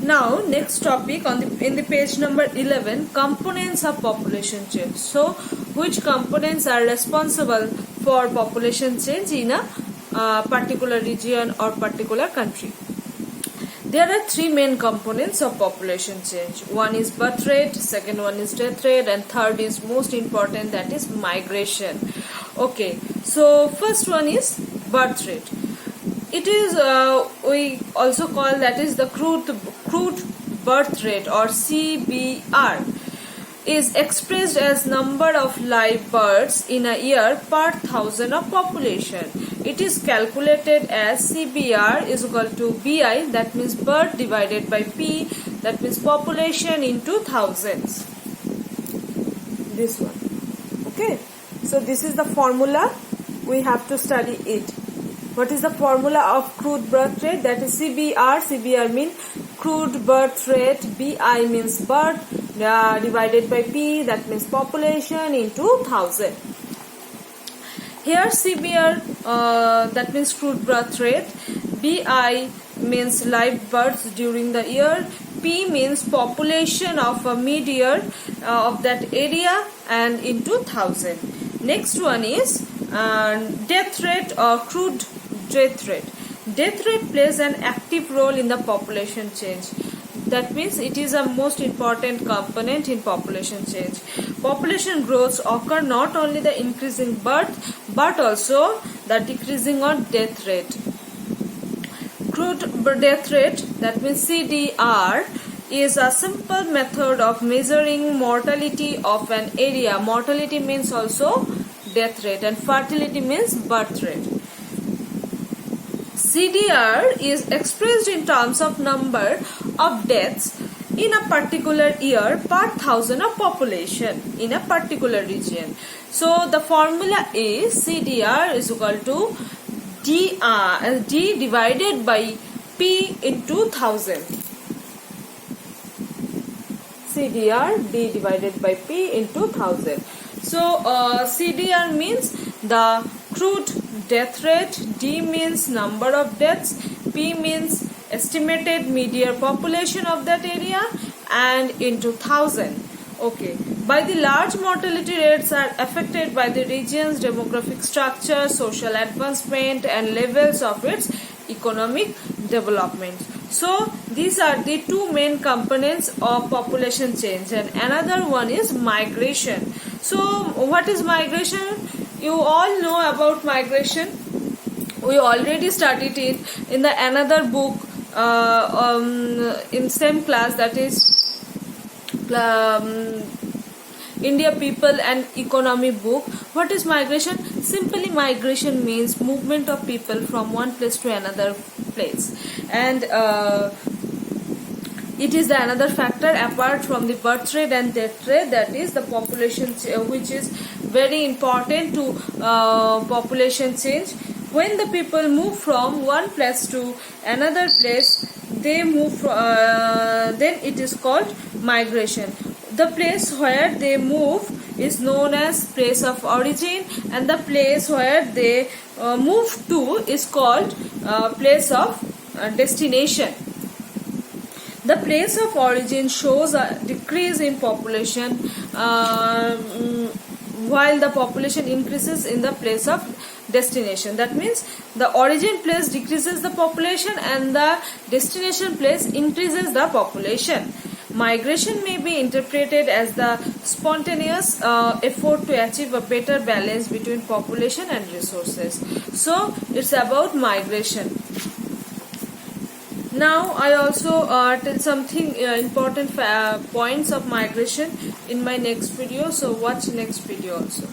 Now next topic in the page number 11, components of population change. So which components are responsible for population change in a particular region or particular country? There are three main components of population change. One is birth rate, second one is death rate, and third is most important, that is migration. Okay, so first one is birth rate. It is we also call that is the crude birth rate or CBR, is expressed as number of live births in a year per thousand of population. It is calculated as CBR is equal to BI, that means birth divided by P, that means population into thousands. This one. Okay, so this is the formula, we have to study it. What is the formula of crude birth rate? That is CBR. CBR means crude birth rate. BI means birth divided by P, that means population into 1000. Here CBR, that means crude birth rate. BI means live births during the year. P means population of a mid-year of that area and into 1000. Next one is death rate or crude death rate. Death rate plays an active role in the population change. That means it is a most important component in population change. Population growths occur not only the increasing birth but also the decreasing of death rate. Crude death rate, that means CDR, is a simple method of measuring mortality of an area. Mortality means also death rate and fertility means birth rate. CDR is expressed in terms of number of deaths in a particular year per thousand of population in a particular region. So the formula is CDR is equal to D divided by P into 1000. CDR D divided by P into 1000. So CDR means the crude death rate, D means number of deaths, P means estimated mid-year population of that area, and into 1000. Okay, by the large mortality rates are affected by the region's demographic structure, social advancement and levels of its economic development. So these are the two main components of population change, and another one is migration. So what is migration? You all know about migration. We already studied it in the another book in same class, that is India People and Economy book. What is migration? Simply migration means movement of people from one place to another place, and it is the another factor apart from the birth rate and death rate, that is the population, which is very important to population change. When the people move from one place to another place, they move then it is called migration. The place where they move is known as place of origin, and the place where they move to is called place of destination. The place of origin shows a decrease in population while the population increases in the place of destination. That means the origin place decreases the population and the destination place increases the population. Migration may be interpreted as the spontaneous effort to achieve a better balance between population and resources. So it's about migration. Now I also tell something important points of migration in my next video. So watch next video also.